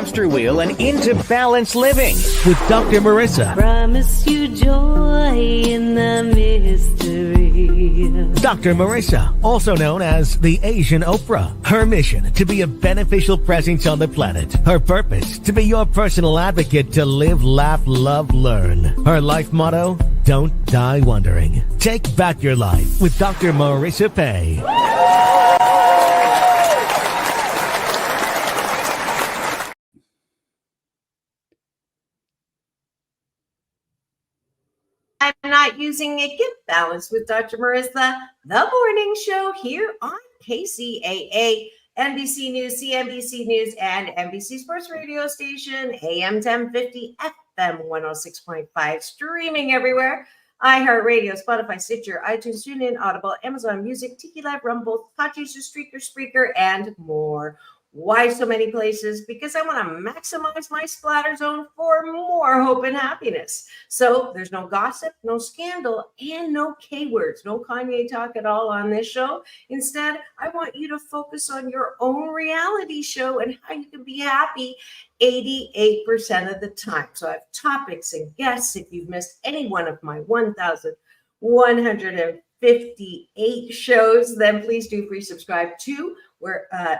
Hamster wheel and into balanced living with Dr. Marissa. Promise you joy in the mystery. Dr. Marissa, also known as the Asian Oprah. Her mission, to be a beneficial presence on the planet. Her purpose, to be your personal advocate to live, laugh, love, learn. Her life motto, don't die wondering. Take back your life with Dr. Marissa Pay. I'm not using a gift balance with Dr. Marissa, the morning show here on KCAA, NBC News, CNBC News, and NBC Sports Radio Station, AM 1050, FM 106.5, streaming everywhere. iHeartRadio, Spotify, Stitcher, iTunes, TuneIn, Audible, Amazon Music, Tiki Live, Rumble, Podchaser, Streaker, Spreaker, and more. Why so many places? Because I want to maximize my splatter zone for more hope and happiness. So there's no gossip, no scandal, and no K words, no Kanye talk at all on this show. Instead, I want you to focus on your own reality show and how you can be happy 88% of the time. So I have topics and guests. If you've missed any one of my 1,158 shows, then please do free subscribe to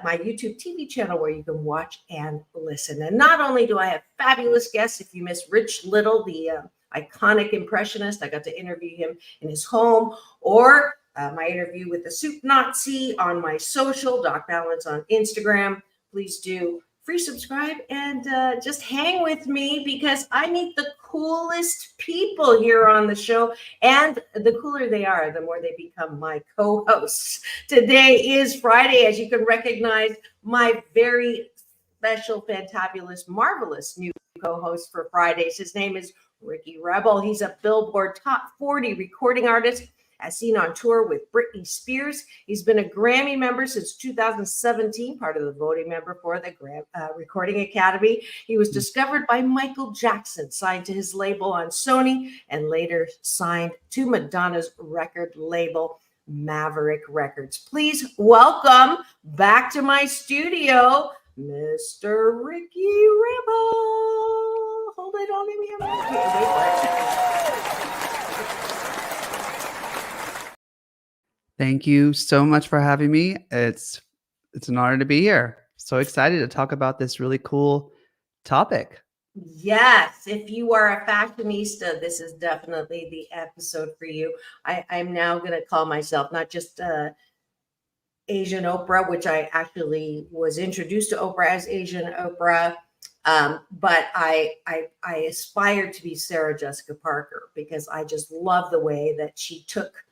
my YouTube TV channel where you can watch and listen. And not only do I have fabulous guests, if you miss Rich Little, the iconic impressionist, I got to interview him in his home, or my interview with the Soup Nazi on my social, Doc Balance on Instagram. Please do free subscribe and just hang with me because I meet the coolest people here on the show, and the cooler they are, the more they become my co-hosts. Today is Friday, as you can recognize my very special, fantabulous, marvelous new co-host for Fridays. His name is Ricky Rebel. He's a Billboard Top 40 recording artist, as seen on tour with Britney Spears. He's been a Grammy member since 2017, part of the voting member for the Recording Academy. He was discovered by Michael Jackson, signed to his label on Sony, and later signed to Madonna's record label, Maverick Records. Please welcome back to my studio, Mr. Ricky Rebel. Hold it on me. Wait for it. Thank you so much for having me. It's an honor to be here. So excited to talk about this really cool topic. Yes, if you are a fashionista, this is definitely the episode for you. I'm now going to call myself not just Asian Oprah, which I actually was introduced to Oprah as Asian Oprah, but I aspire to be Sarah Jessica Parker because I just love the way that she took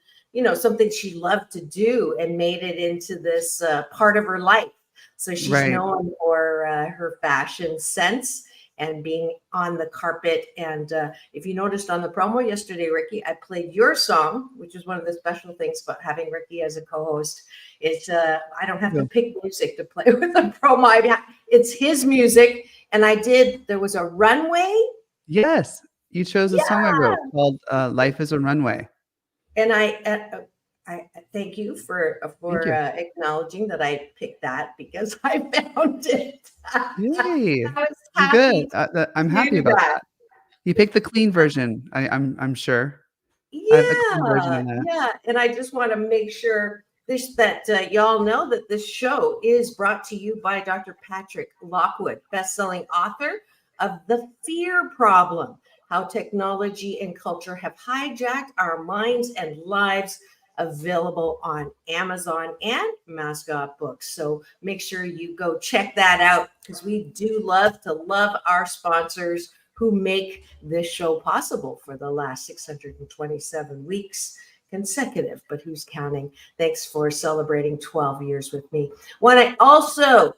something she loved to do and made it into this part of her life. So she's known for her fashion sense and being on the carpet. And if you noticed on the promo yesterday, Ricky, I played your song, which is one of the special things about having Ricky as a co-host. It's I don't have to pick music to play with the promo. It's his music. And there was a runway. Yes, you chose a song I wrote called Life is a Runway. And I thank you for acknowledging that I picked that because I found it. Yay! Good. I'm happy about that. You picked the clean version. I'm sure. Yeah, I have the clean version of that. Yeah. And I just want to make sure that y'all know that this show is brought to you by Dr. Patrick Lockwood, best-selling author of The Fear Problem: How Technology and Culture Have Hijacked Our Minds and Lives, available on Amazon and Mascot Books. So make sure you go check that out because we do love our sponsors who make this show possible for the last 627 weeks consecutive, but who's counting? Thanks for celebrating 12 years with me. Want to also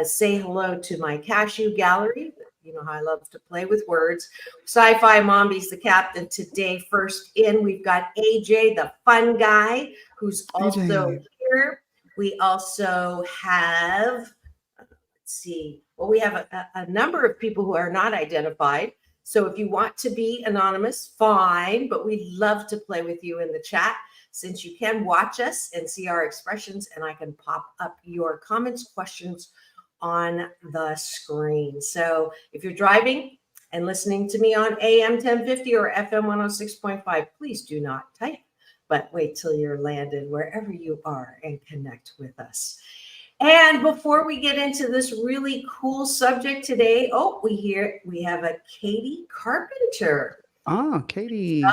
say hello to my cashew gallery. You know how I love to play with words. Sci-Fi Mombi's the captain today. First in, we've got AJ, the fun guy, who's also here. We also have, we have a number of people who are not identified. So if you want to be anonymous, fine, but we'd love to play with you in the chat since you can watch us and see our expressions, and I can pop up your comments, questions, on the screen. So if you're driving and listening to me on AM 1050 or FM 106.5, please do not type, but wait till you're landed wherever you are and connect with us. And before we get into this really cool subject today, we have a Katie Carpenter. Oh, Katie.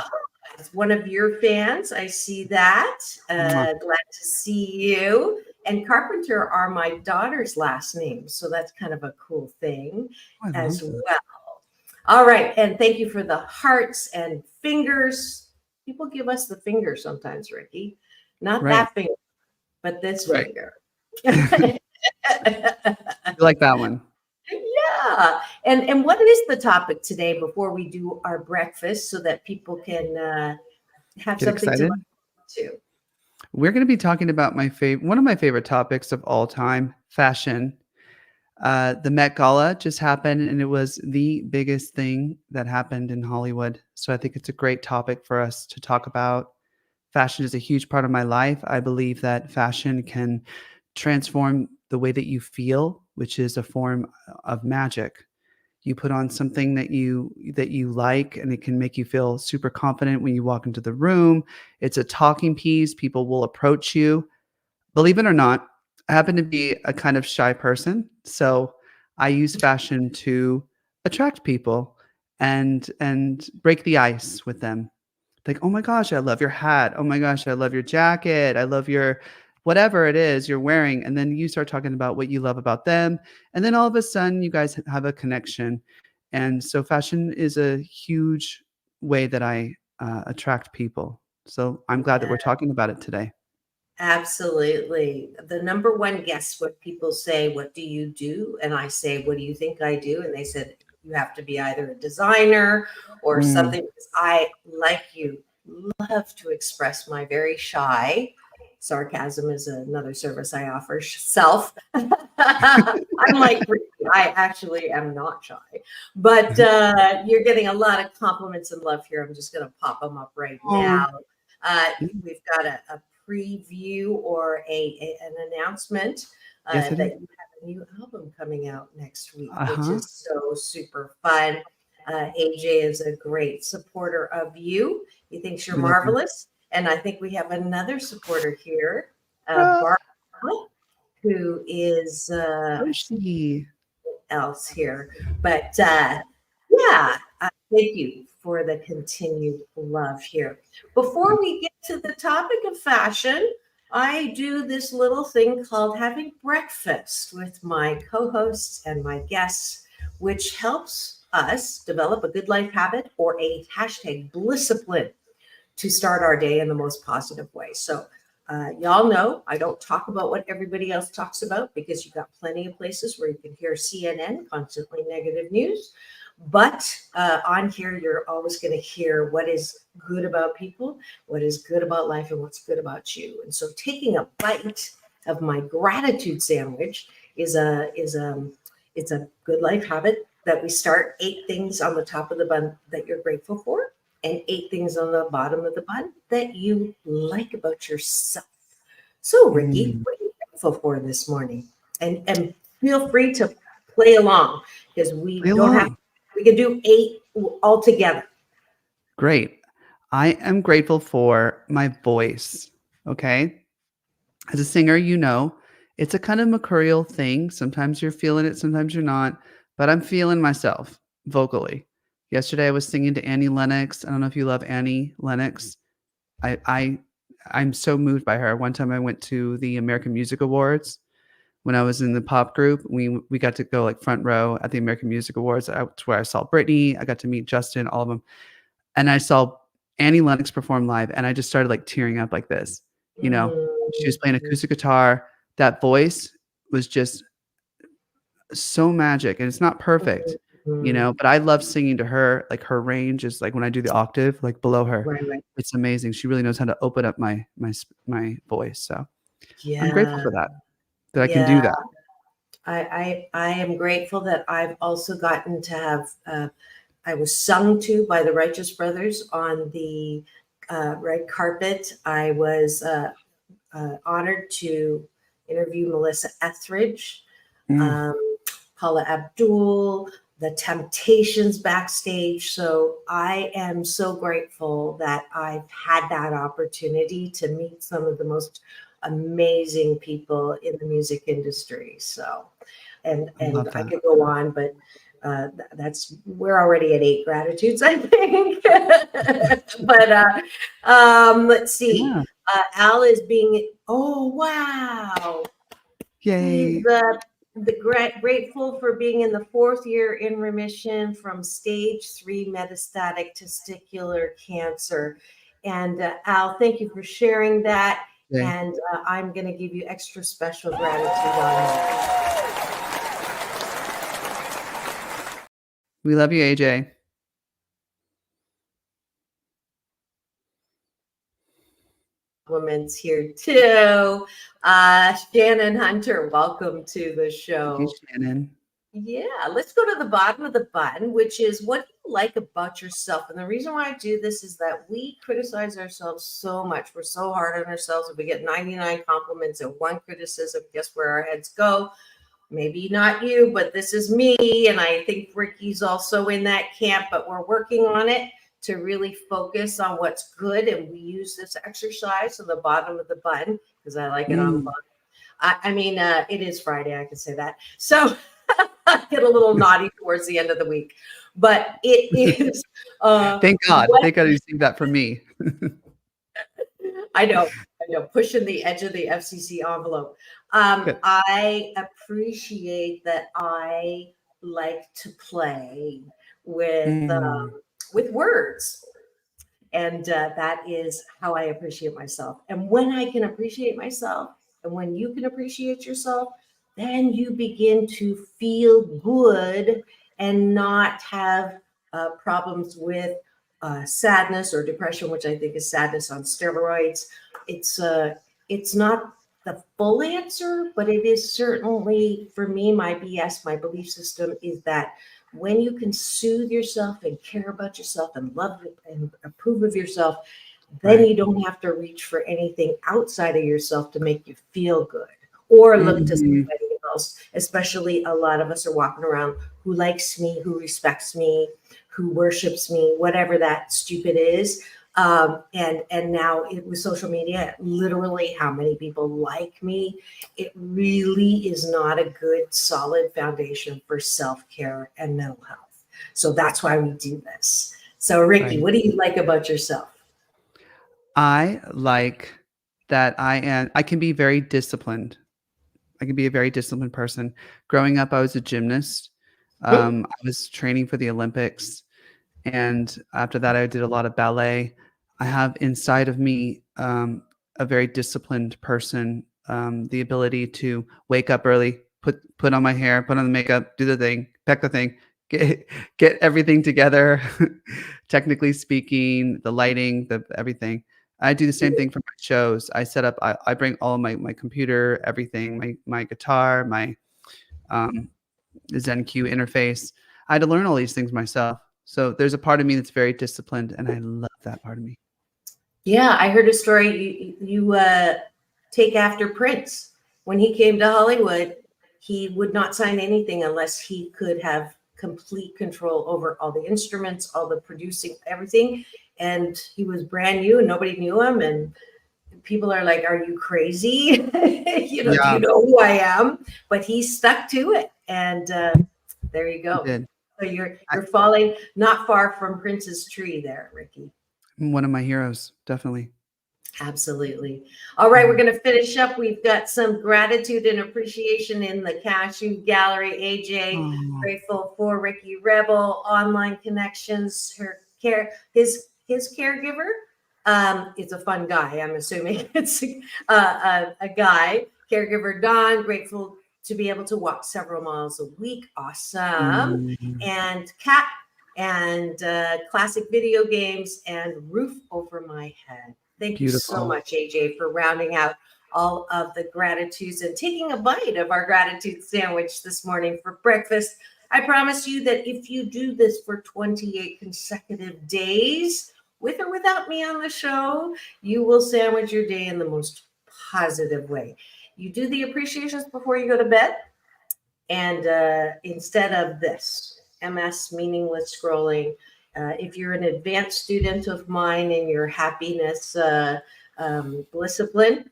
It's one of your fans. I see that. Glad to see you. And Carpenter are my daughter's last name. So that's kind of a cool thing as well. All right. And thank you for the hearts and fingers. People give us the finger sometimes, Ricky. Not that finger, but this finger. You like that one? Yeah. And what is the topic today before we do our breakfast so that people can have something excited? to look to? We're going to be talking about one of my favorite topics of all time, fashion. The Met Gala just happened, and it was the biggest thing that happened in Hollywood. So I think it's a great topic for us to talk about. Fashion is a huge part of my life. I believe that fashion can transform the way that you feel, which is a form of magic. You put on something that you like, and it can make you feel super confident when you walk into the room. It's a talking piece. People will approach you. Believe it or not, I happen to be a kind of shy person, so I use fashion to attract people and break the ice with them. Like, oh my gosh, I love your hat. Oh my gosh, I love your jacket. I love your whatever it is you're wearing. And then you start talking about what you love about them. And then all of a sudden you guys have a connection. And so fashion is a huge way that I attract people. So I'm glad that we're talking about it today. Absolutely. The number one guess what people say, what do you do? And I say, what do you think I do? And they said, you have to be either a designer or something. Because I, like you, love to express my very shy. Sarcasm is another service I offer. Self. I'm like, I actually am not shy, but you're getting a lot of compliments and love here. I'm just going to pop them up right now. We've got a preview or an announcement that you have a new album coming out next week, which is so super fun. AJ is a great supporter of you. He thinks you're marvelous. And I think we have another supporter here, Barbara, who is else here. But thank you for the continued love here. Before we get to the topic of fashion, I do this little thing called having breakfast with my co-hosts and my guests, which helps us develop a good life habit or a hashtag Blisscipline to start our day in the most positive way. So y'all know I don't talk about what everybody else talks about because you've got plenty of places where you can hear CNN, constantly negative news. But on here, you're always going to hear what is good about people, what is good about life, and what's good about you. And so taking a bite of my gratitude sandwich is a good life habit that we start 8 things on the top of the bun that you're grateful for, and 8 things on the bottom of the bun that you like about yourself. So, Ricky, what are you grateful for this morning? And feel free to play along because we can do 8 all together. Great. I am grateful for my voice. Okay. As a singer, it's a kind of mercurial thing. Sometimes you're feeling it, sometimes you're not, but I'm feeling myself vocally. Yesterday, I was singing to Annie Lennox. I don't know if you love Annie Lennox. I'm so moved by her. One time I went to the American Music Awards when I was in the pop group. We got to go like front row at the American Music Awards. That's where I saw Britney. I got to meet Justin, all of them. And I saw Annie Lennox perform live, and I just started like tearing up like this. She was playing acoustic guitar. That voice was just so magic, and it's not perfect. But I love singing to her. Like her range is like when I do the octave, like below her, Right. It's amazing. She really knows how to open up my voice. So I'm grateful for that I can do that. I am grateful that I've also gotten to have, I was sung to by the Righteous Brothers on the red carpet. I was honored to interview Melissa Etheridge Paula Abdul, the Temptations backstage. So I am so grateful that I've had that opportunity to meet some of the most amazing people in the music industry. So, and love I that. could go on, but we're already at 8 gratitudes, I think. But let's see. Yeah. Al is being, oh wow. Yay. He's grateful for being in the 4th year in remission from stage 3 metastatic testicular cancer. And Al, thank you for sharing that. Yay. And I'm going to give you extra special gratitude on that. We love you, AJ. Compliments here too. Shannon Hunter, welcome to the show. Thank you, Shannon. Yeah, let's go to the bottom of the button, which is what do you like about yourself? And the reason why I do this is that we criticize ourselves so much. We're so hard on ourselves. If we get 99 compliments and 1 criticism, guess where our heads go? Maybe not you, but this is me. And I think Ricky's also in that camp, but we're working on it to really focus on what's good. And we use this exercise on the bottom of the button because I like it on the bottom. I mean, it is Friday. I can say that. So I get a little naughty towards the end of the week, but it is. Thank God. Thank God you saved that for me. I know, pushing the edge of the FCC envelope. I appreciate that I like to play with words. And that is how I appreciate myself. And when I can appreciate myself and when you can appreciate yourself, then you begin to feel good and not have problems with sadness or depression, which I think is sadness on steroids. It's not the full answer, but it is certainly, for me, my BS, my belief system is that when you can soothe yourself and care about yourself and love and approve of yourself, then you don't have to reach for anything outside of yourself to make you feel good or look to somebody else. Especially a lot of us are walking around who likes me, who respects me, who worships me, whatever that stupid is. And now with social media, literally how many people like me, it really is not a good, solid foundation for self-care and mental health. So that's why we do this. So Ricky, what do you like about yourself? I like that I can be very disciplined. I can be a very disciplined person. Growing up, I was a gymnast. I was training for the Olympics. And after that, I did a lot of ballet. I have inside of me a very disciplined person, the ability to wake up early, put on my hair, put on the makeup, do the thing, pack the thing, get everything together. Technically speaking, the lighting, the everything. I do the same thing for my shows. I set up, I bring all my computer, everything, my guitar, my ZenQ interface. I had to learn all these things myself. So there's a part of me that's very disciplined, and I love that part of me. Yeah, I heard a story. You take after Prince. When he came to Hollywood, he would not sign anything unless he could have complete control over all the instruments, all the producing, everything. And he was brand new and nobody knew him. And people are like, are you crazy? Do you know who I am? But he stuck to it. And there you go. So you're falling not far from Prince's tree there, Ricky. One of my heroes, definitely. Absolutely. All right, we're going to finish up. We've got some gratitude and appreciation in the Cashew Gallery. AJ, grateful for Ricky Rebel, online connections, his caregiver. It's a fun guy. I'm assuming it's a guy. Caregiver Don, grateful to be able to walk several miles a week. Awesome. And Kat and classic video games and roof over my head. Thank you so much, AJ, for rounding out all of the gratitudes and taking a bite of our gratitude sandwich this morning for breakfast. I promise you that if you do this for 28 consecutive days, with or without me on the show, you will sandwich your day in the most positive way. You do the appreciations before you go to bed. And instead of this, MS, meaningless scrolling, if you're an advanced student of mine in your happiness discipline,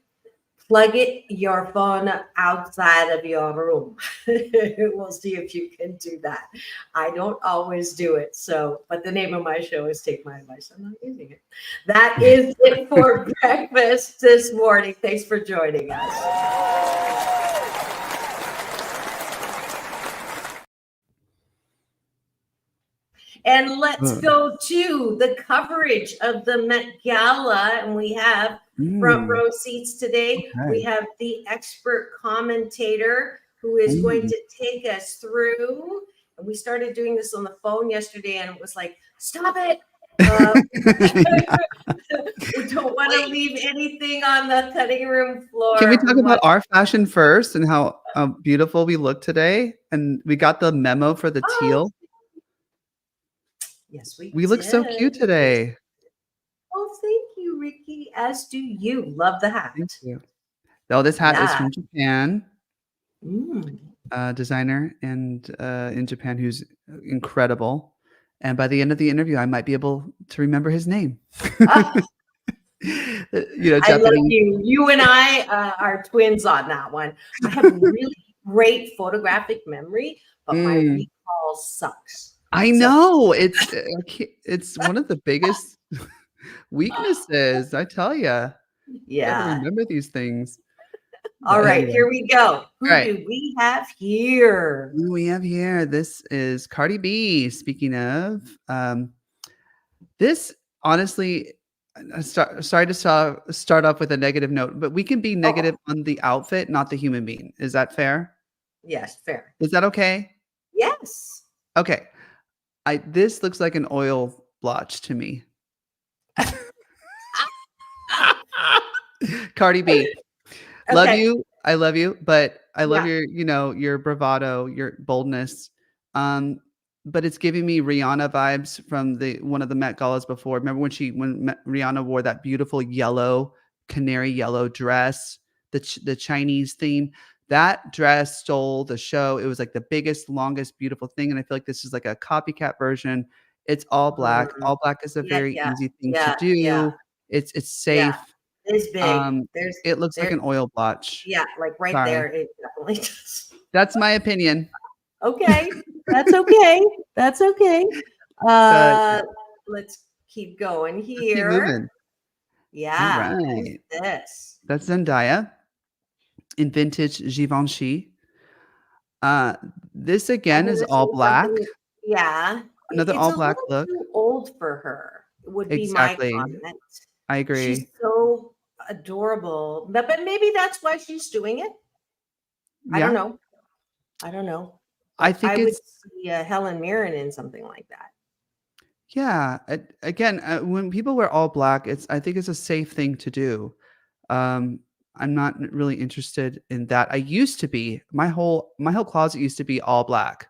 plug your phone outside of your room. We'll see if you can do that. I don't always do it. So, but the name of my show is Take My Advice. I'm not using it. That is it for breakfast this morning. Thanks for joining us. And let's go to the coverage of the Met Gala. And we have front row seats today. Okay. We have the expert commentator who is going to take us through. And we started doing this on the phone yesterday, and it was like, stop it. We don't want to leave anything on the cutting room floor. Can we talk about our fashion first and how beautiful we look today? And we got the memo for the teal. Yes, we look so cute today. Oh, thank you, Ricky. As do you. Love the hat. Thank you. Oh, this hat is from Japan. Designer and in Japan who's incredible. And by the end of the interview, I might be able to remember his name. Japanese. I love you. You and I are twins on that one. I have really great photographic memory, but my recall sucks. I know it's one of the biggest weaknesses. I tell you. Yeah. I remember these things. All right, anyway. Here we go. Who do we have here? Who we have here? This is Cardi B. Speaking of, this honestly, sorry to start off with a negative note, but we can be negative on the outfit, not the human being. Is that fair? Yes, fair. Is that okay? Yes. Okay. This looks like an oil blotch to me. Cardi B. Okay. Love you. I love you, but I love your bravado, your boldness. But it's giving me Rihanna vibes from one of the Met Galas before. Remember when Rihanna wore that beautiful canary yellow dress, the Chinese theme? That dress stole the show. It was like the biggest, longest, beautiful thing. And I feel like this is like a copycat version. It's all black. All black is a very easy thing to do. Yeah. It's safe. Yeah. It's big. It looks like an oil blotch. Yeah, like right there. It definitely does. That's my opinion. Okay. That's okay. That's okay. Let's keep going here. Keep moving. Yeah. Right. This. That's Zendaya in vintage Givenchy. This again is all black. Yeah. Another all black look. Too old for her. Would be my comment. I agree. She's so adorable, but maybe that's why she's doing it. I don't know. I think I would see Helen Mirren in something like that. Yeah. Again, when people wear all black, I think it's a safe thing to do. I'm not really interested in that. I used to be. My whole closet used to be all black,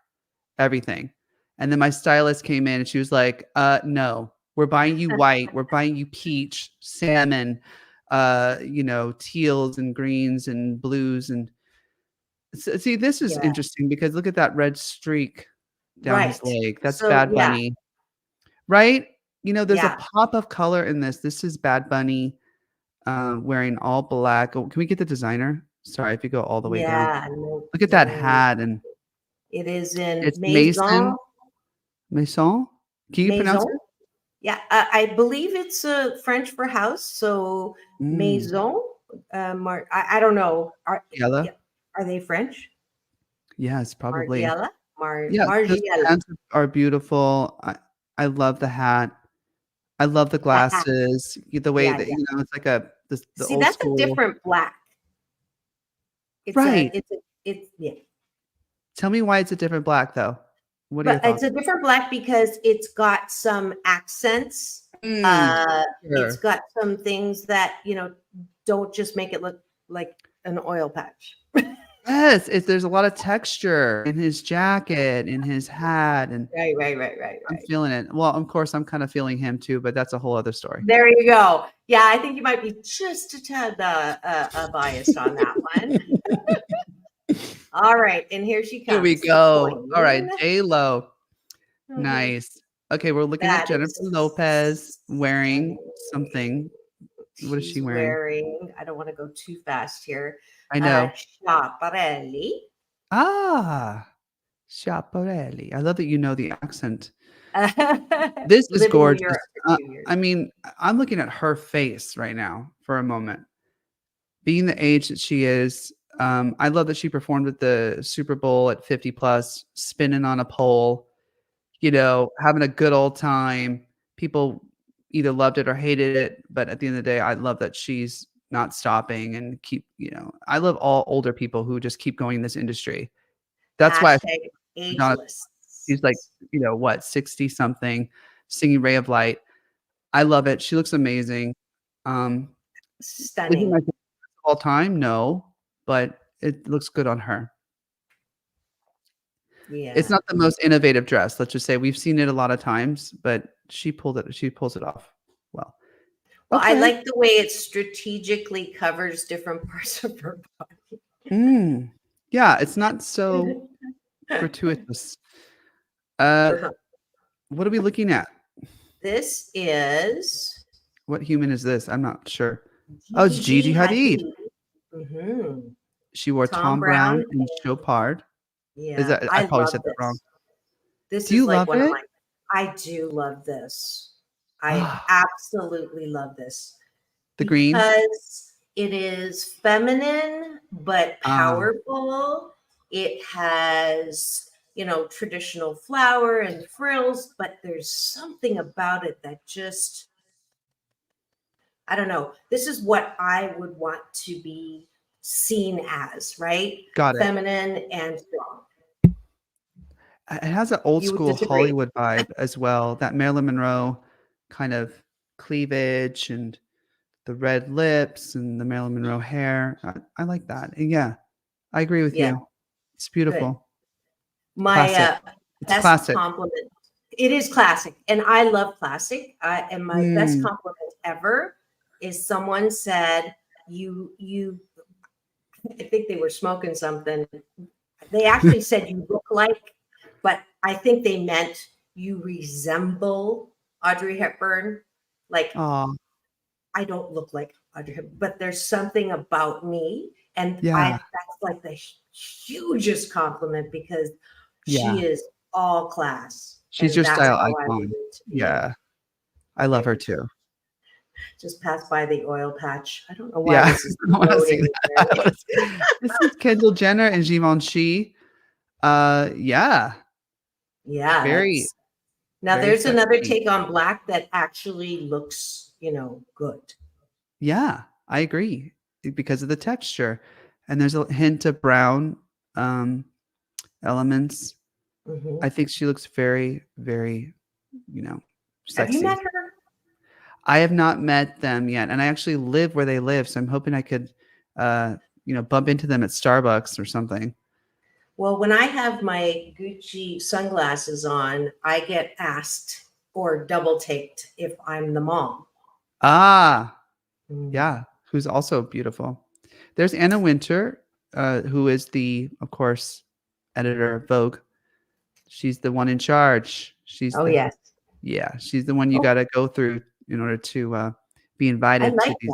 everything. And then my stylist came in and she was like, "No, we're buying you white. We're buying you peach, salmon, teals and greens and blues." And see, this is interesting because look at that red streak down his leg. That's Bad Bunny, right? There's a pop of color in this. This is Bad Bunny wearing all black. Oh, can we get the designer? Sorry, if you go all the way down. Look at that hat. And it is in Maison. Can you pronounce it? Yeah, I believe it's French for house. So Maison. I don't know. Are they French? Yes, probably. Margiela? The pants are beautiful. I love the hat. I love the glasses. The way that it's like the see, old that's school. A different black. It's right. It's Tell me why it's a different black though. What are your thoughts? It's a different black because it's got some accents. It's got some things that don't just make it look like an oil patch. Yes, there's a lot of texture in his jacket, in his hat, and right. I'm feeling it. Well, of course, I'm kind of feeling him too, but that's a whole other story. There you go. Yeah, I think you might be just a tad biased on that one. All right, and here she Here we comes. The go. All right, queen. J-Lo. Mhm. Nice. Okay, we're looking at That Jennifer is Lopez wearing stunning. something. What is she She's wearing? wearing, I don't want to go too fast here. I know. Schiaparelli. Ah, Schiaparelli. I love that you know the accent. This is Living in gorgeous. Europe for 2 years. I mean, I'm looking at her face right now for a moment. Being the age that she is, I love that she performed at the Super Bowl at 50 plus, spinning on a pole, having a good old time. People either loved it or hated it, but at the end of the day, I love that she's not stopping and I love all older people who just keep going in this industry. That's why Hashtag Madonna, ageless. she's like, what, 60 something, singing Ray of Light. I love it. She looks amazing. Is it my Stunning. favorite of all time? No, but it looks good on her. Yeah. It's not the most innovative dress. Let's just say we've seen it a lot of times, but she pulls it off well. Well, I Okay. like the way it strategically covers different parts of her body. Yeah, it's not so gratuitous. What are we looking at? This is What human is this? I'm not sure. Oh, it's Gigi Hadid. Mm-hmm. She wore Tom Brown and Chopard. Yeah, I probably love said that wrong. This Do is you like love one of it? my. I do love this. I absolutely love this. The green? Because it is feminine but powerful. It has, traditional flower and frills, but there's something about it that just, I don't know. This is what I would want to be seen as, right? Got it. Feminine and strong. It has an old You would school disagree. Hollywood vibe as well. That Marilyn Monroe kind of cleavage and the red lips and the Marilyn Monroe hair. I like that. And yeah, I agree with Yeah. you. It's beautiful. My It's best classic. compliment. It is classic, and I love classic. And my best compliment ever is someone said, "You." I think they were smoking something. They actually said you look like, but I think they meant you resemble Audrey Hepburn. Like, I don't look like Audrey Hepburn, but there's something about me, and that's like the hugest compliment because she is all class. She's your style icon. Yeah. I love her too. Just passed by the oil patch. I don't know why this is I wanna see that. This is Kendall Jenner and Givenchy. Yeah. Very. Now very there's another sexy. take on black that actually looks, good. Yeah, I agree because of the texture. And there's a hint of brown elements. Mm-hmm. I think she looks very, very, sexy. Have you met her? I have not met them yet. And I actually live where they live. So I'm hoping I could, bump into them at Starbucks or something. Well, when I have my Gucci sunglasses on, I get asked or double taked if I'm the mom. Yeah, who's also beautiful. There's Anna Wintour, who is of course, editor of Vogue. She's the one in charge. She's she's the one you got to go through in order to be invited to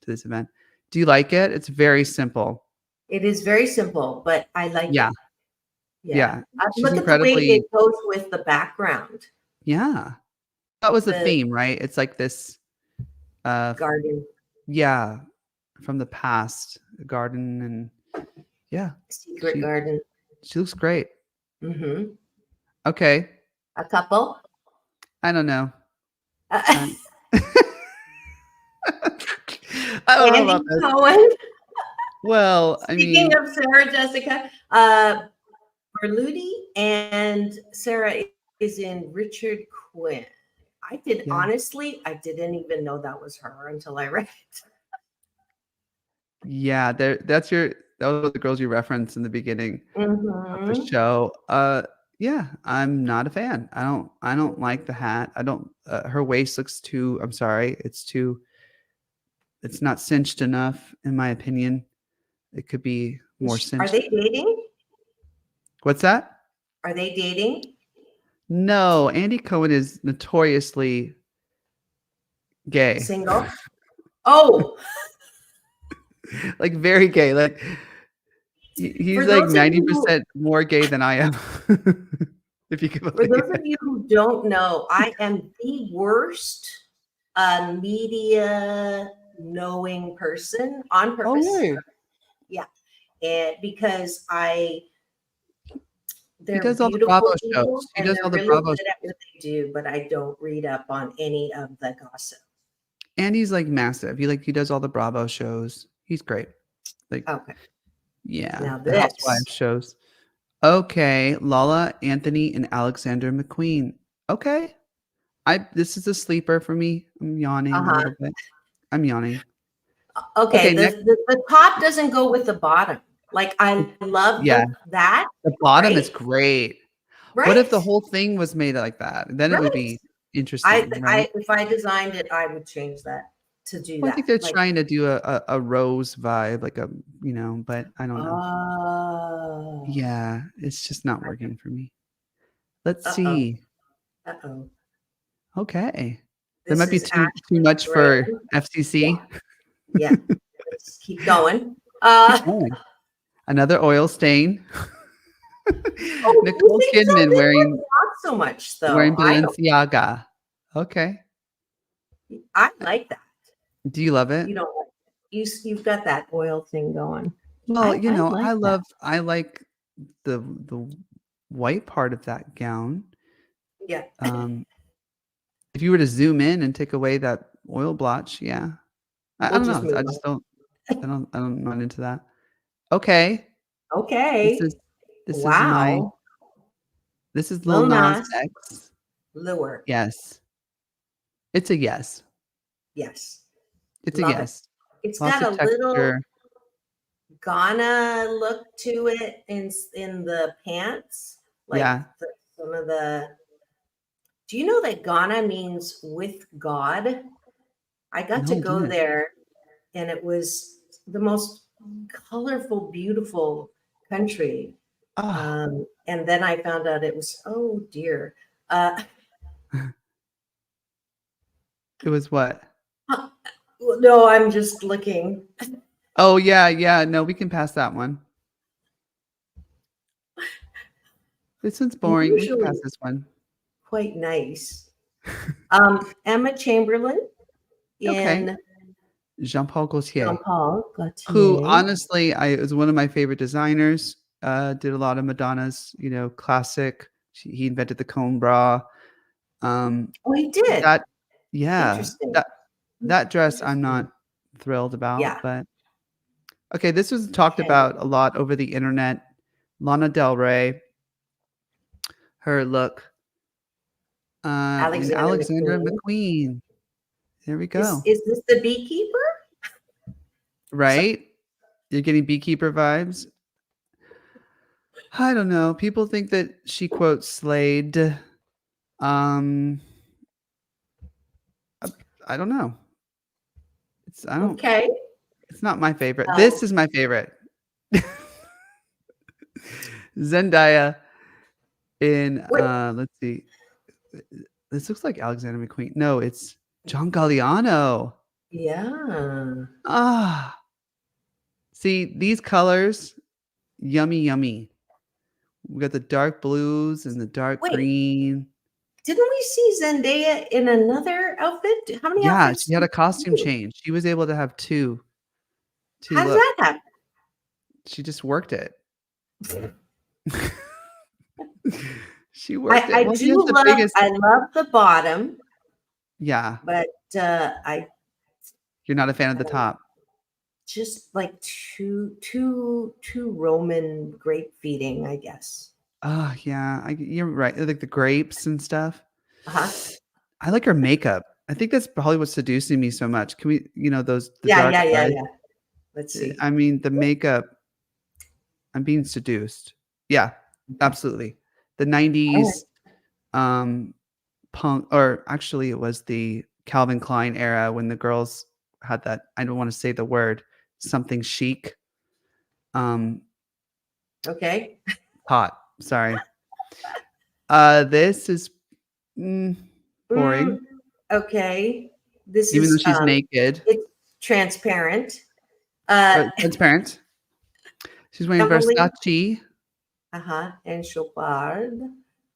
this event. Do you like it? It's very simple. It is very simple, but I like it. Yeah. Look at the way it goes with the background. Yeah. That was the theme, right? It's like this garden. Yeah. From the past, a garden and secret garden. She looks great. Mm-hmm. Okay. A couple? I don't know. I don't know about this. Cohen. Well, Speaking of Sarah Jessica, Berluti and Sarah is in Richard Quinn. Honestly, I didn't even know that was her until I read it. Yeah, that was the girls you referenced in the beginning of the show. Yeah, I'm not a fan. I don't like the hat. I don't her waist looks too, I'm sorry, it's not cinched enough in my opinion. It could be more cinched. Are they dating? What's that? Are they dating? No, Andy Cohen is notoriously gay. Single? Oh, Like very gay. Like for he's like those of you 90% more gay than I am. If you can for believe those of it. you who don't know, I am the worst media knowing person on Oh, purpose. really? Yeah, and because He they're does all the Bravo beautiful people shows. He and does they're all the really Bravo good at what they do, but I don't read up on any of the gossip. and he's like massive. He does all the Bravo shows. He's great. Like, Okay, yeah, now the Housewives this. shows. Okay, Lala Anthony and Alexander McQueen. Okay. This is a sleeper for me. I'm yawning a Uh-huh. little bit. I'm yawning. Okay, Okay, next. the top doesn't go with the bottom. Like I love Yeah, that, the bottom right? is great. What if Right. the whole thing was made like that? Then it would Right. be interesting, right? If I designed it, I would change that to do Well, I think that. they're Like, trying to do a rose vibe, like but I don't know. oh, Yeah, it's just not working for me. Let's uh-oh, see. uh-oh. Okay. That This might be is too actually much for grand. FCC. Yeah. Let's keep going. Keep going. Another oil stain. Oh, you Nicole think so? Kidman This wearing one's not so much though. wearing Balenciaga. Okay. I like that. Do you love it? You don't like it. You've got that oil thing going. Well, I like that. I like the white part of that gown. Yeah. If you were to zoom in and take away that oil blotch, yeah. I We'll don't just know. move I on. just don't. I'm not into that. Okay, this Okay. is this is my Wow. this is Lil Lil Nas Nas X. lure. Yes, it's a yes. Yes. It's a Love it. yes. It's Lots got of a little texture. Ghana look to it in the pants. Like Yeah. some of the. Do you know that Ghana means with God? I got No, to I go didn't. there and it was the most colorful, beautiful country. Ah, And then I found out it was, oh dear. Uh, it was what? no, I'm just looking. Oh yeah. No, we can pass that one. This one's boring. We can pass Usually this one. quite nice. Emma Chamberlain Okay. in Jean-Paul Gaultier, Jean-Paul who Gaultier. honestly I is one of my favorite designers. Did a lot of Madonna's, classic. He invented the cone bra. Um, Oh, he did. that yeah, Interesting. that dress I'm Interesting. not thrilled about, Yeah. but okay, this was talked Okay. about a lot over the internet. Lana Del Rey, her look, and Alexander Alexandra McQueen. McQueen. There we go. Is this the beekeeper? So, Right? You're getting beekeeper vibes. I don't know. People think that she quotes slayed. Um, I don't know. I don't. okay. It's not my favorite. Um, This is my favorite. Zendaya in wait, let's see. This looks like Alexander McQueen. No, it's John Galliano. yeah. Ah, see these colors, yummy, yummy. We got the dark blues and the dark Wait, green. didn't we see Zendaya in another outfit? How many Yeah, outfits? she had a did she costume do? change. She was able to have two How does looks. that happen? She just worked it. She worked I it. Well, she has do the love. biggest. I love the bottom, Yeah, but I you're not a fan of the top. just like too Roman grape feeding, I guess. Oh, yeah, you're right. Like the grapes and stuff. Uh-huh. I like her makeup. I think that's probably what's seducing me so much. Can we, the Yeah, dark yeah. eyes. Let's see. I mean, the makeup. I'm being seduced. Yeah, absolutely. The All right. 90s punk, or actually it was the Calvin Klein era when the girls had that, I don't want to say the word, something chic. Okay. Hot. Sorry. This is boring. Okay. This Even though is she's naked. it's transparent. Transparent. She's wearing Emily. Versace. And Chopard.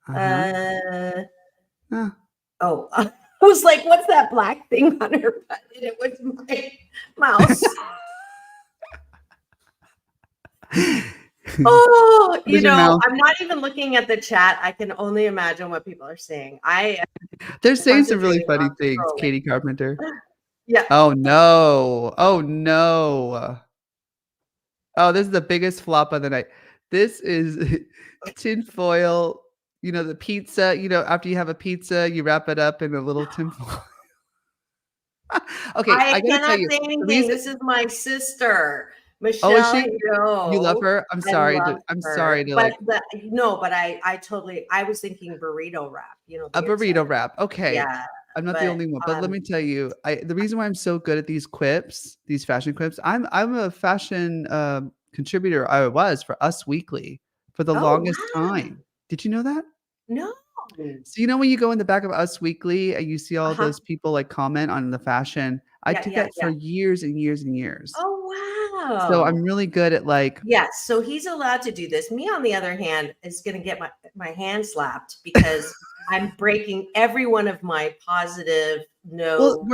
Huh. Oh, I was like, what's that black thing on her butt? And it was my mouse. Oh, Where's your mouth? I'm not even looking at the chat. I can only imagine what people are saying. They're saying some really funny things, scrolling. Katie Carpenter. Yeah. Oh no. Oh no. Oh, this is the biggest flop of the night. This is tinfoil. The pizza, after you have a pizza, you wrap it up in a little tinfoil. Okay, I gotta tell you. Say anything. This is my sister, Michelle. Oh, is she? You love her? I'm sorry. But I was thinking burrito wrap. A burrito wrap. Okay. Yeah. I'm not the only one, but let me tell you, the reason why I'm so good at these quips, these fashion quips, I'm a fashion contributor. I was for Us Weekly for the longest time. Did you know that? No. So when you go in the back of Us Weekly and you see all those people like comment on the fashion, I did that for years and years and years. Oh wow. So I'm really good at yes. So he's allowed to do this. Me, on the other hand, is going to get my hand slapped because I'm breaking every one of my positive rules.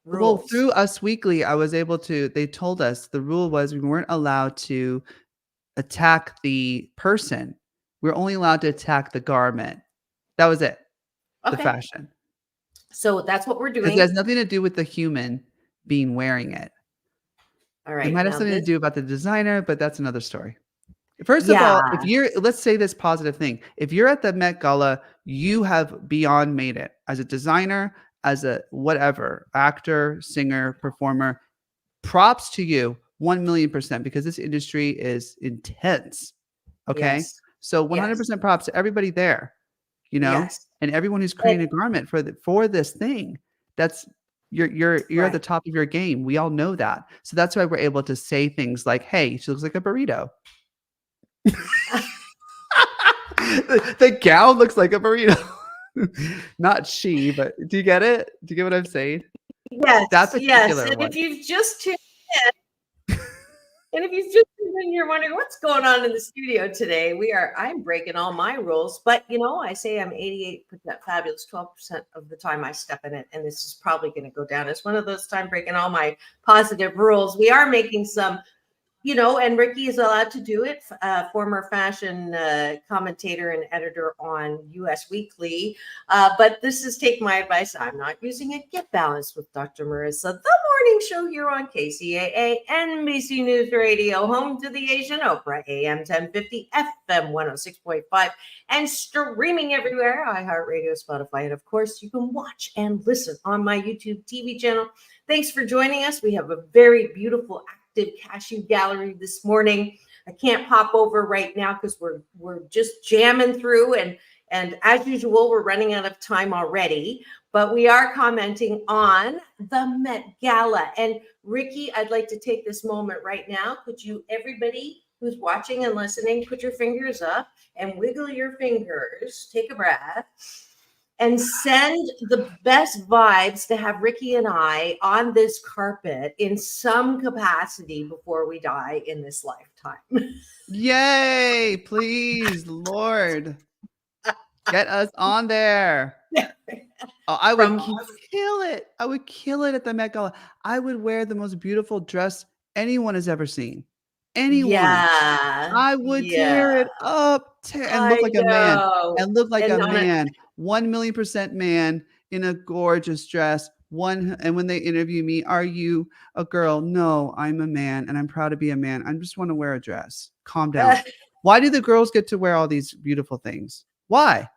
Well, through Us Weekly, I was able to. They told us the rule was we weren't allowed to attack the person. We're only allowed to attack the garment. That was it. Okay. The fashion. So that's what we're doing. It has nothing to do with the human being wearing it. All right. It might have something to do about the designer, but that's another story. First of all, let's say this positive thing. If you're at the Met Gala, you have beyond made it as a designer, as a whatever, actor, singer, performer. Props to you, 1,000,000%, because this industry is intense. Okay. Yes. So 100% props to everybody there, and everyone who's creating a garment for this thing. That's you're at the top of your game. We all know that. So that's why we're able to say things like, "Hey, she looks like a burrito." The gown looks like a burrito. Not she, but do you get it? Do you get what I'm saying? Yes. That's particular. And one. if you've just tuned in, you're wondering what's going on in the studio today. I'm breaking all my rules, but I say I'm 88% fabulous, 12% of the time I step in it, and this is probably going to go down as one of those time breaking all my positive rules. We are making some. And Ricky is allowed to do it, former fashion commentator and editor on US Weekly. But this is take my advice. I'm not using it. Get balanced with Dr. Marissa, the morning show here on KCAA, NBC News Radio, home to the Asian Oprah, AM 1050, FM 106.5, and streaming everywhere, iHeartRadio, Spotify. And of course, you can watch and listen on my YouTube TV channel. Thanks for joining us. We have a very beautiful cashew gallery this morning. I can't pop over right now because we're just jamming through, and as usual, we're running out of time already. But we are commenting on the Met Gala. And Ricky, I'd like to take this moment right now. Could you, everybody who's watching and listening, put your fingers up and wiggle your fingers. Take a breath. And send the best vibes to have Ricky and I on this carpet in some capacity before we die in this lifetime. Yay, please, Lord. Get us on there. Oh, I would kill it. I would kill it at the Met Gala. I would wear the most beautiful dress anyone has ever seen. Anyone. Yeah. I would tear it up and look like a man. And look like a man. 1,000,000% man in a gorgeous dress. And when they interview me, are you a girl? No, I'm a man, and I'm proud to be a man. I just want to wear a dress. Calm down. Why do the girls get to wear all these beautiful things? Why?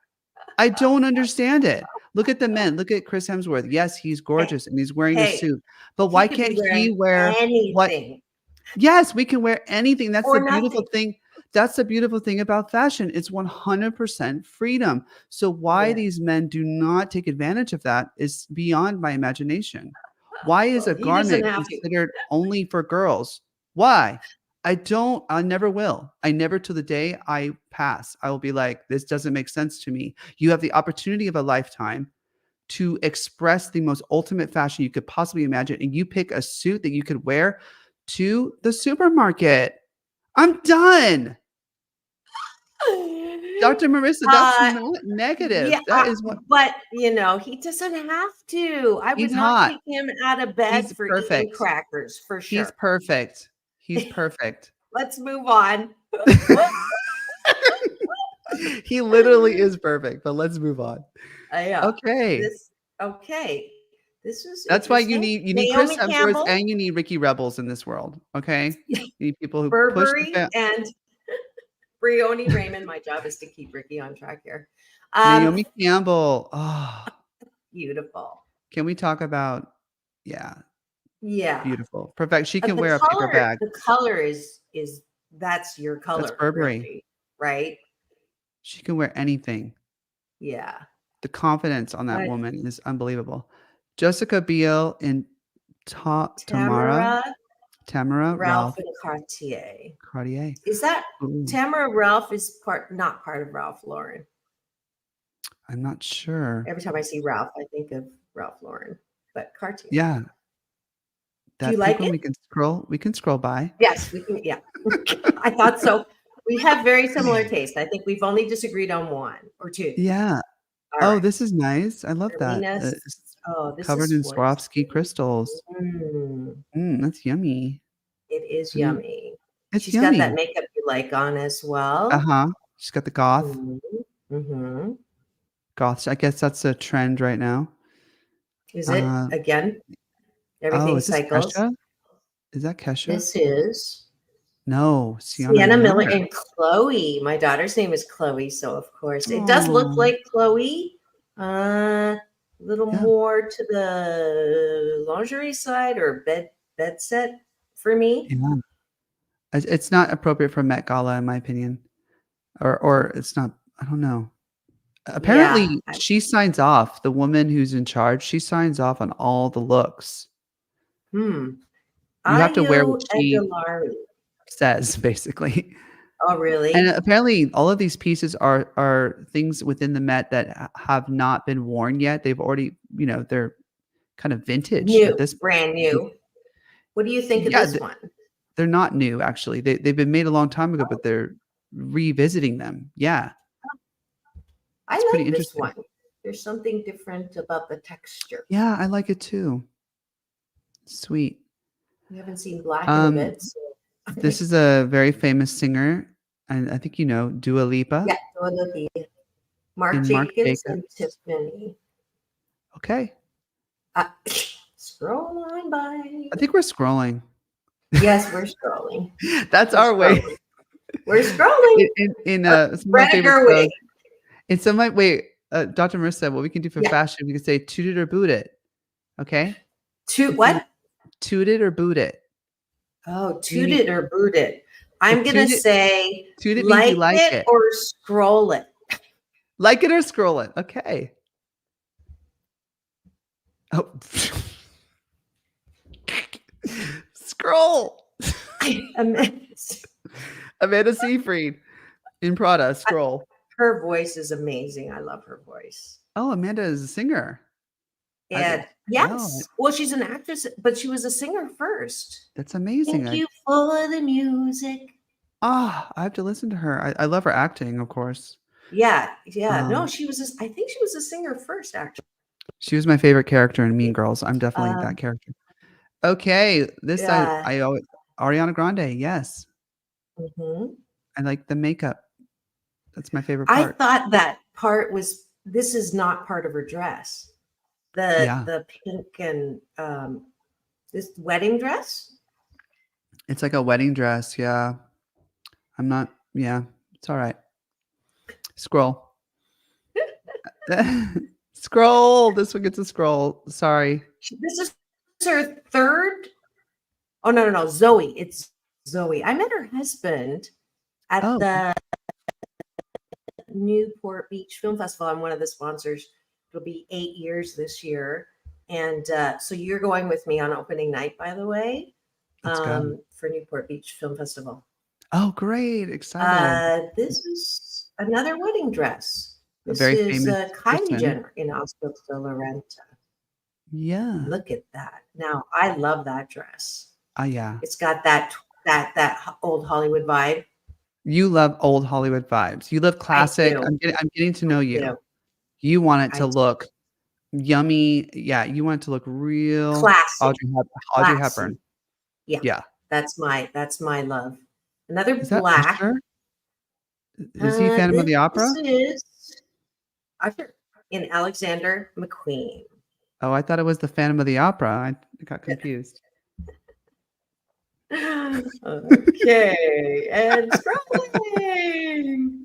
I don't understand it. Look at the men. Look at Chris Hemsworth. Yes, he's gorgeous and he's wearing a suit. But why can't he wear anything? Yes, we can wear anything. That's the beautiful thing. That's the beautiful thing about fashion. It's 100% freedom. So why these men do not take advantage of that is beyond my imagination. Why is a garment considered only for girls? Why? I never will. I never till the day I pass. I will be like, this doesn't make sense to me. You have the opportunity of a lifetime to express the most ultimate fashion you could possibly imagine. And you pick a suit that you could wear to the supermarket. I'm done. Dr. Marissa, that's Uh, not negative. yeah, That is what but you know, he doesn't have to. I would he's not hot. kick him out of bed He's for eating perfect. crackers for He's sure. perfect. He's perfect. Let's move on. He literally is perfect, but let's move on. Yeah. Okay. Okay. This is That's why interesting. you need Chris Naomi Hemsworth Campbell, and you need Ricky Rebels in this world. Okay. You need people who push the Burberry, and Brioni Raymond. My job is to keep Ricky on track here. Naomi Campbell. Oh, Beautiful. can we talk about Yeah. beautiful. Perfect. She can The wear a paper color, bag. the color is that's your That's color, Burberry. really, right? She can wear anything. Yeah. The confidence on that But woman is unbelievable. Jessica Biel and Tamara, Tamara Ralph, Ralph and Cartier. Cartier. Is that Ooh, Tamara Ralph is not part of Ralph Lauren? I'm not sure. Every time I see Ralph, I think of Ralph Lauren, but Cartier. Yeah. Do you That like people it? we can scroll by. Yes, we can. Yeah, I thought so. We have very similar taste. I think we've only disagreed on one or two. Yeah. All Oh, right. this is nice. I love that. Ermina's. It's Oh, this covered is in Swarovski. Swarovski crystals. Mm, That's yummy. it is Mm, yummy. it's She's got that yummy. makeup you like on as well. Uh-huh. She's got the goth. Mm-hmm. Goth. I guess that's a trend right now. Is it Uh, again? oh, Everything is this cycles. Kesha? Is that Kesha? This is No, Sienna Sienna Miller Miller. and Chloe. My daughter's name is Chloe, so of course it does look Oh, like Chloe. A little yeah. more to the lingerie side or bed set for me. Yeah. It's not appropriate for Met Gala, in my opinion. Or it's not, I don't know. Yeah. Apparently, she signs off. The woman who's in charge, she signs off on all the looks. You have to wear Ayu what she Edilari. says, basically. Oh, And really? apparently, all of these pieces are things within the Met that have not been worn yet. They've already, they're kind of vintage at New, this brand point. new. What do you think of Yeah, this one? they're not new, actually. They've been made a long time ago, but they're revisiting them. Yeah, I it's pretty like this interesting. one. There's something different about the texture. Yeah, I like it too. Sweet. We haven't seen black in a bit. So. This is a very famous singer, and I think you know Dua Lipa. Yeah, Marc In Marc Jacobs and Jacobs. Tiffany. Okay, Scroll on by. I think we're scrolling. Yes, we're scrolling. That's We're our way. scrolling. We're scrolling. In some of my Greta favorite Gerwig. clothes. In some of my wait, Dr. Marissa, what we can do for Yeah. fashion, we can say toot it or boot it. Okay. What? Toot it or boot it. Oh, toot it or boot it. I'm Well, gonna toot it- say Toot it means you like it. or scroll it. Like it or scroll it. Okay. Oh. Scroll. Amanda Seyfried in Prada. Scroll. Her voice is amazing. I love her voice. Oh, Amanda is a singer. And yes, well, she's an actress, but she was a singer first. That's amazing. Thank you for the music. I have to listen to her. I love her acting, of course. Yeah. No, she was. I think she was a singer first, actually. She was my favorite character in Mean Girls. I'm definitely that character. Okay, this I always Ariana Grande. Yes, I like the makeup. That's my favorite part. I thought that part was. This is not part of her dress. The pink and this wedding dress. It's like a wedding dress. Yeah, I'm not. Yeah, it's all right. Scroll. Scroll. This one gets a scroll. Sorry. This is her third. Oh no. Zoe. It's Zoe. I met her husband at the Newport Beach Film Festival. I'm one of the sponsors. It'll be 8 years this year. And so you're going with me on opening night, by the way. Let's go. for Newport Beach Film Festival. Oh, great. Excited. This is another wedding dress. A This very is famous Kylie person. Jenner in Oscar de la Renta. Yeah. Look at that. Now, I love that dress. Oh, yeah. It's got that old Hollywood vibe. You love old Hollywood vibes. You love classic. do. I'm getting to know you. do. You want it I to do. look yummy. Yeah, you want it to look real Classic. Audrey Classy. Hepburn. Yeah. Yeah. That's my love. Another Is that black. Usher? Is he Phantom of the Opera? This is Usher in Alexander McQueen. Oh, I thought it was the Phantom of the Opera. I got confused. Okay, and scrolling.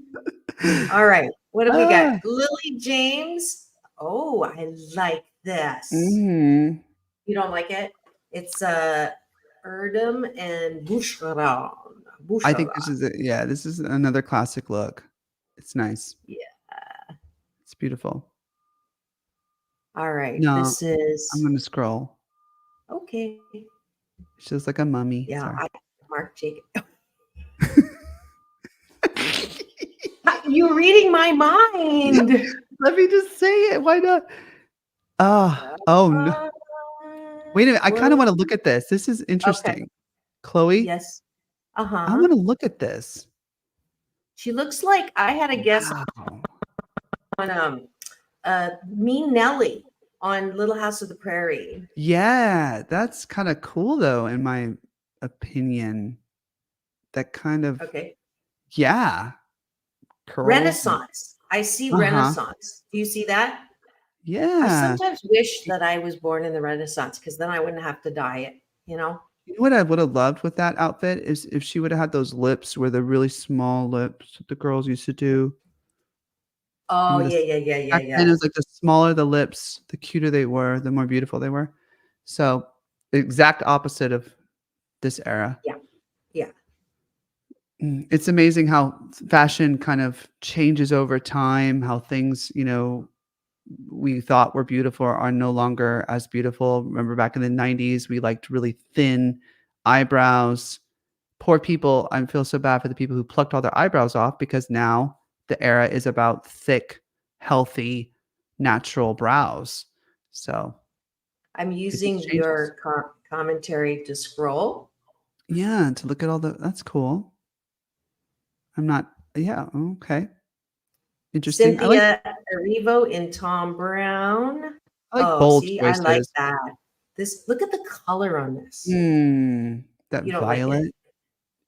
All right, what do we got? Lily James. Oh, I like this. Mm-hmm. You don't like it? It's Erdem and Boucheron. I think this is this is another classic look. It's nice. Yeah. It's beautiful. All right. No, This is I'm gonna scroll. okay. She looks like a mummy. Yeah, Sorry. Mark Jacob. You're reading my mind. Let me just say it. Why not? Oh no. Wait a minute. I kind of want to look at this. This is interesting. Okay. Chloe? Yes. I Uh-huh. want to look at this. She looks like I had a guess Wow. on Me Nelly on Little House of the Prairie. Yeah, that's kind of cool though, in my opinion. That kind of yeah. Curls. Renaissance. I see Renaissance. Do you see that? I Yeah. sometimes wish that I was born in the Renaissance because then I wouldn't have to dye it, you know? You know what I would have loved with that outfit is if she would have had those lips where the really small lips that the girls used to do. Oh, Remember back then it was like the smaller the lips, the cuter they were, the more beautiful they were. So the exact opposite of this era. Yeah. It's amazing how fashion kind of changes over time, how things, we thought were beautiful are no longer as beautiful. Remember back in the 90s, we liked really thin eyebrows. Poor people. I feel so bad for the people who plucked all their eyebrows off because now the era is about thick, healthy, natural brows. So I'm using your commentary to scroll. yeah, to look at all that's cool. Okay. Interesting. Cynthia Erivo in Tom Brown. I like bold see, choices. I like that. Look at the color on this. That You don't violet. like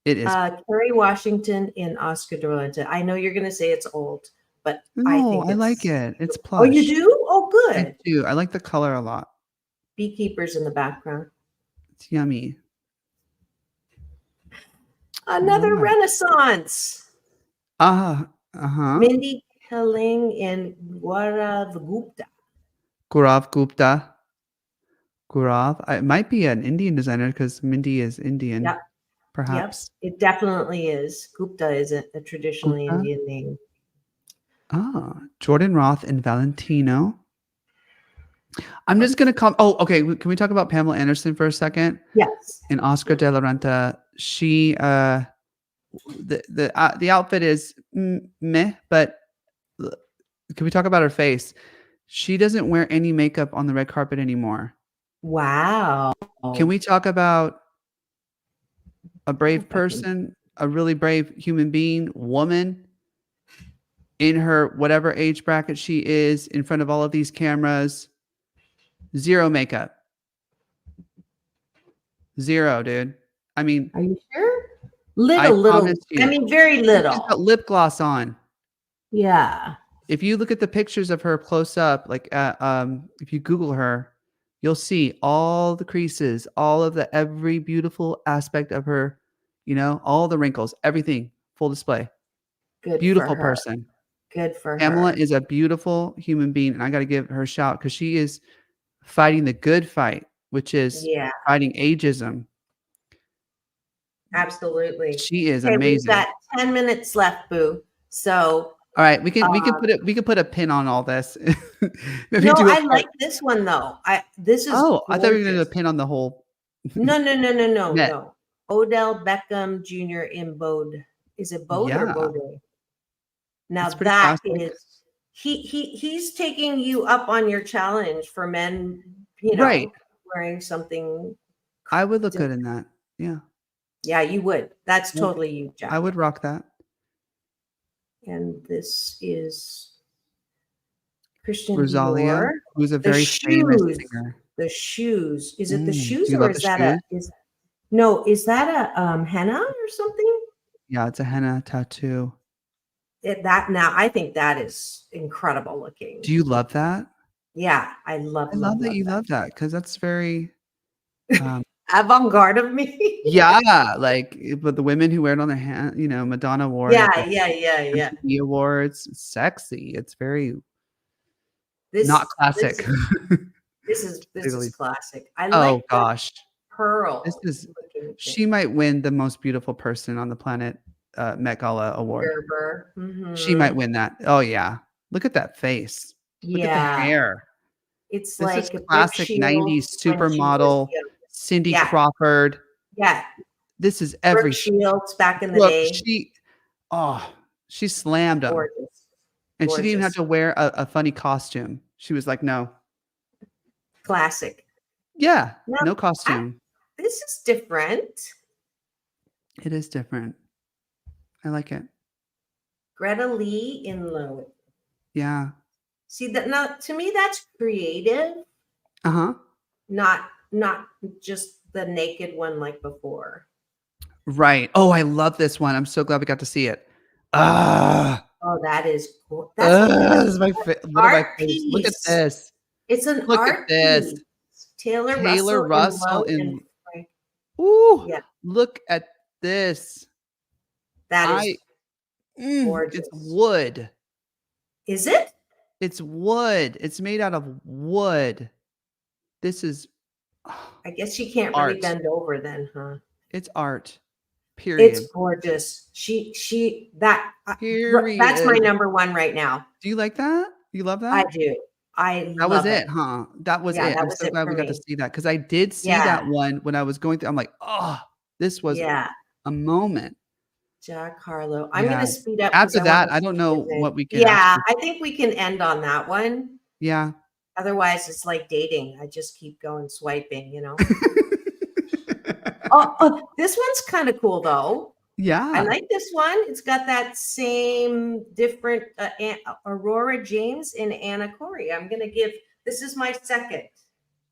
it is. Kerry Washington in Oscar de la Renta. I know you're going to say it's old, but No, I like it. It's plush. Oh, you do? Oh, good. I do. I like the color a lot. Beekeepers in the background. It's yummy. Another Renaissance. Mindy Kaling in Gaurav Gupta. Gaurav. It might be an Indian designer because Mindy is Indian. Yep. Perhaps. Yep. It definitely is. Gupta is a traditionally Indian name. Jordan Roth and Valentino. I'm just gonna come. Oh, okay. Can we talk about Pamela Anderson for a second? Yes. In Oscar de la Renta, she the outfit is meh, but can we talk about her face? She doesn't wear any makeup on the red carpet anymore. Wow. Can we talk about a brave person, a really brave human being, woman, in her whatever age bracket she is, in front of all of these cameras? Zero makeup. Zero, dude. I mean, are you sure? Little. I mean, very little. She's got lip gloss on. Yeah. If you look at the pictures of her close up, like if you Google her, you'll see all the creases, all of every beautiful aspect of her, all the wrinkles, everything, full display. Good. Beautiful for her. person. Good for Pamela her. is a beautiful human being, and I got to give her a shout because she is fighting the good fight, which is fighting ageism. Absolutely. She is amazing. We've got 10 minutes left, Boo. So all right, we can put a pin on all this. I like this one though. This is I thought we were gonna do a pin on the whole No, no, no, no, no, Met. no. Odell Beckham Jr. in Bode. Is it Bode or Yeah, Bode? Now it's pretty that classic. is he's taking you up on your challenge for men, Right. wearing something I would look good different. in that. Yeah. Yeah, you would. That's Yep. totally you, I Jack. would rock that. And this is Christian Rosalia, Dior. who's a The very famous shoes. singer. The shoes. Is it the Do shoes you or love is the that shoes? is that a henna or something? Yeah, it's a henna tattoo. I think that is incredible looking. Do you love that? Yeah, I love I love that love you that. love that because that's very, um, Avant-garde of me. yeah, like, but the women who wear it on their hand, Madonna wore it at the Yeah. MTV Awards. It's sexy. It's very not This classic. this is To this say the is least. classic. I Oh like the gosh. This pearl is looking thing. She might win the most beautiful person on the planet, Met Gala award. Gerber. She might Mhm. win that. Oh, yeah. Look at that face. Look at the Yeah. hair. It's This is like a Brooke classic Shields 90s when she was supermodel, young. Cindy Yeah, Crawford. yeah. This is Brooke everything. Shields back in the Look, day. she slammed him, Gorgeous. and she didn't even have Gorgeous. to wear a funny costume. She was like, "No." Classic. Yeah, Now, no costume. this is different. It is different. I like it. Greta Lee in Low. Yeah. See that now to me that's creative, Uh-huh. not just the naked one like before. Right. Oh, I love this one. I'm so glad we got to see it. Ah. Oh, that is cool. That's This is my one of my art favorites. Look at piece. this. It's an Look at art this. piece. Taylor Taylor Russell Russell in Low in and Frank. Ooh, Yeah, look at this. that is It's gorgeous. wood. Is it? It's wood. It's made out of wood. This is I guess she can't really art. bend over then, huh? It's art. Period. It's gorgeous. That's my Period. number one right now. Do you like that? You love I that? do. I That was love it. it, huh? That was Yeah, it. that I'm was so it glad for we got to me. see that because I did see Yeah, that one when I was going through. I'm like, oh, this was yeah. a moment. Jack Harlow. I'm Yeah. gonna speed up because After I want that, to I don't see know the what we can Yeah, actually. I think we can end on that one. Yeah. Otherwise, it's like dating. I just keep going swiping. Oh, this one's kind of cool though. I Yeah. like this one. It's got that same different Aurora James and Anna Corey. This is my second.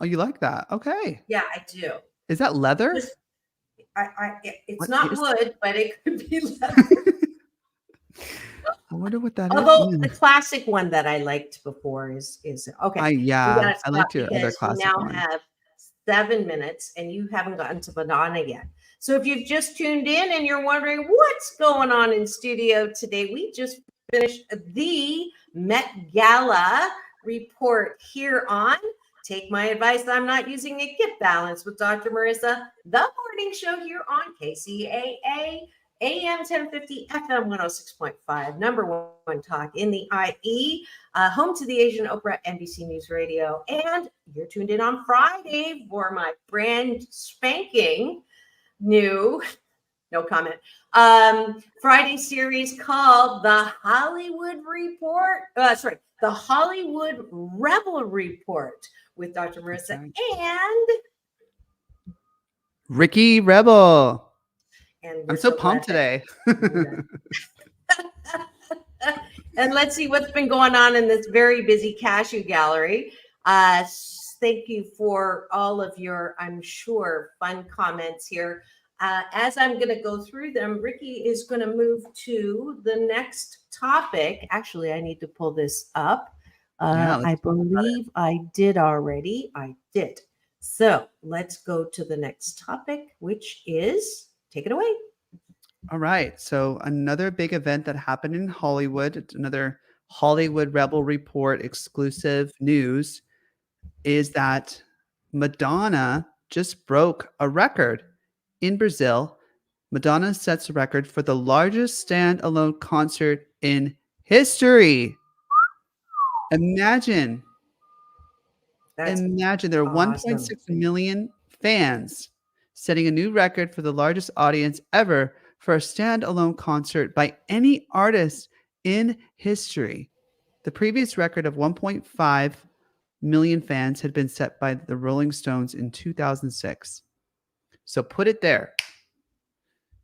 Oh, you like that? Okay. Yeah, I do. Is that leather? Just, it's What not is wood, but it could be leather. I wonder what that is. Although the classic one that I liked before is okay. We Yeah, gotta I stop liked your other because we classic now one. have 7 minutes and you haven't gotten to Madonna yet. So if you've just tuned in and you're wondering what's going on in studio today, we just finished the Met Gala report here on Take My Advice. I'm not using a Get Balance with Dr. Marissa, the morning show here on KCAA. AM 1050, FM 106.5, number one talk in the IE, home to the Asian Oprah, NBC News Radio. And you're tuned in on Friday for my brand spanking new, no comment, Friday series called The Hollywood Report. The Hollywood Rebel Report with Dr. Marissa and Ricky Rebel. And I'm so pumped today. And let's see what's been going on in this very busy cashew gallery. Thank you for all of your, I'm sure, fun comments here. As I'm going to go through them, Ricky is going to move to the next topic. Actually, I need to pull this up. I believe I did already. I did. So let's go to the next topic, which is, take it away. All right. So another big event that happened in Hollywood, it's another Hollywood Rebel Report exclusive news, is that Madonna just broke a record in Brazil. Madonna sets a record for the largest standalone concert in history. Imagine there are That's 1.6 million fans setting a new record for the largest audience ever for a standalone concert by any artist in history. The previous record of 1.5 million fans had been set by the Rolling Stones in 2006. So put it there.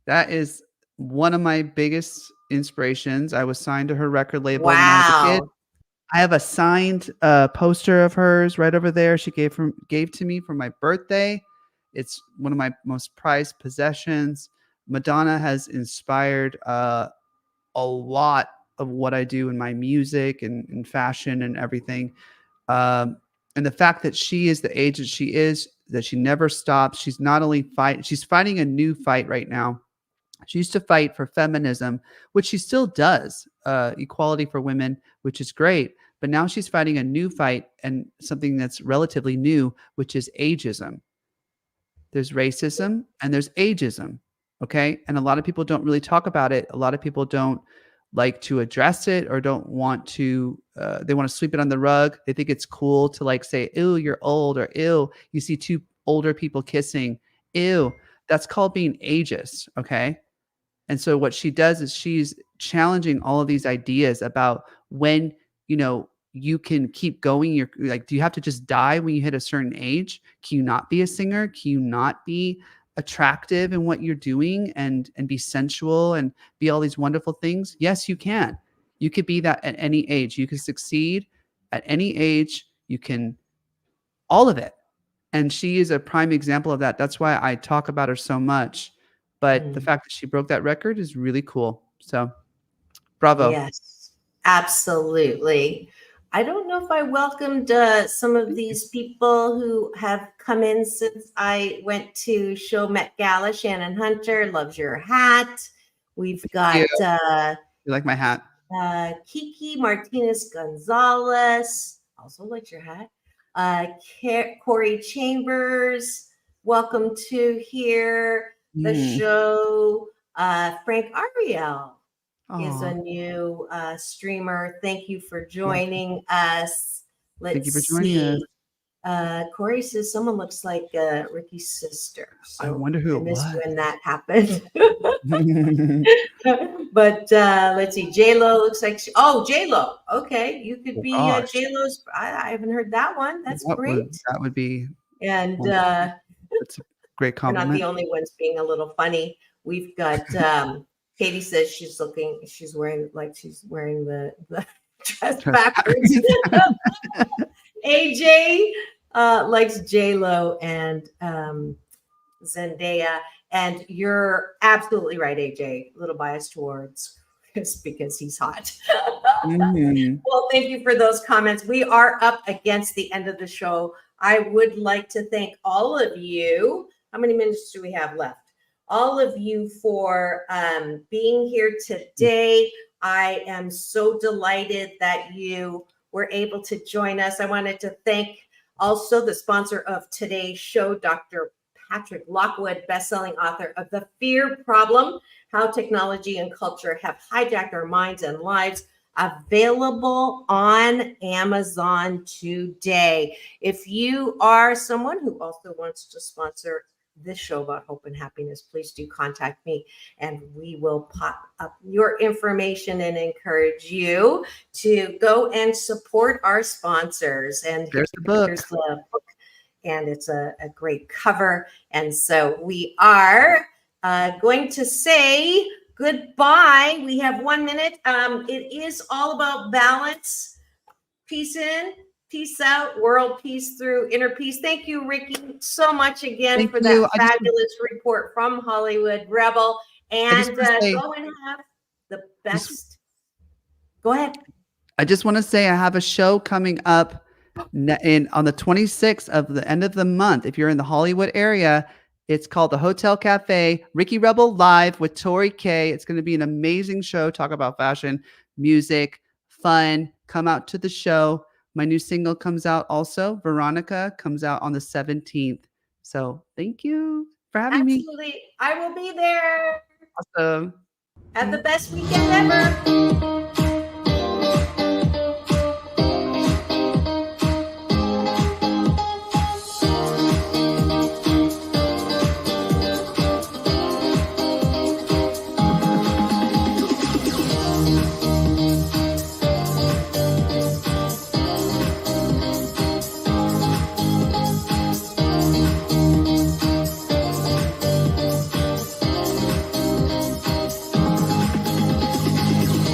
That is one of my biggest inspirations. I was signed to her record label when I was a kid. Wow. I have a signed poster of hers right over there. She gave to me for my birthday. It's one of my most prized possessions. Madonna has inspired a lot of what I do in my music and fashion and everything. And the fact that she is the age that she is, that she never stops. She's not only she's fighting a new fight right now. She used to fight for feminism, which she still does, equality for women, which is great. But now she's fighting a new fight and something that's relatively new, which is ageism. There's racism and there's ageism. Okay. And a lot of people don't really talk about it. A lot of people don't like to address it or don't want to, they want to sweep it on the rug. They think it's cool to like say, ew, you're old, or ew, you see two older people kissing. Ew, that's called being ageist. Okay. And so what she does is she's challenging all of these ideas about when, you can keep going. You're like, do you have to just die when you hit a certain age? Can you not be a singer? Can you not be attractive in what you're doing and be sensual and be all these wonderful things? Yes, you can. You could be that at any age. You can succeed at any age. You can, all of it. And she is a prime example of that. That's why I talk about her so much. But the fact that she broke that record is really cool. So bravo. Yes, absolutely. I don't know if I welcomed some of these people who have come in since I went to show Met Gala. Shannon Hunter loves your hat. We've got You like my hat? Kiki Martinez Gonzalez also likes your hat. Corey Chambers, welcome to here. The show. Frank Ariel is a new streamer. Thank you for joining us. Thank you for joining us. Corey says someone looks like Ricky's sister. So I wonder who I it missed was. when that happened. But let's see. J-Lo looks like J-Lo. Okay, you could be J-Lo's. I haven't heard that one. That's great. That would be. And that's a great compliment. we're not the only ones being a little funny. We've got Katie says she's wearing the dress backwards. AJ likes J-Lo and Zendaya. And you're absolutely right, AJ. A little biased towards Chris because he's hot. Well, thank you for those comments. We are up against the end of the show. I would like to thank all of you. How many minutes do we have left? All of you for being here today. I am so delighted that you were able to join us. I wanted to thank also the sponsor of today's show, Dr. Patrick Lockwood, best-selling author of The Fear Problem, How Technology and Culture Have Hijacked Our Minds and Lives, available on Amazon today. If you are someone who also wants to sponsor this show about hope and happiness, please do contact me and we will pop up your information and encourage you to go and support our sponsors. And here's the book. And it's a great cover. And so we are going to say goodbye. We have 1 minute. It is all about balance. Peace in, peace out, world peace through inner peace. Thank you, Ricky, so much again for that fabulous report from Hollywood Rebel. And go and have the best. Go ahead. I just want to say I have a show coming up on the 26th of the end of the month. If you're in the Hollywood area, it's called the Hotel Cafe, Ricky Rebel Live with Tori K. It's going to be an amazing show. Talk about fashion, music, fun. Come out to the show. My new single comes out also. Veronica comes out on the 17th. So thank you for having me. Absolutely. I will be there. Awesome. Have the best weekend ever.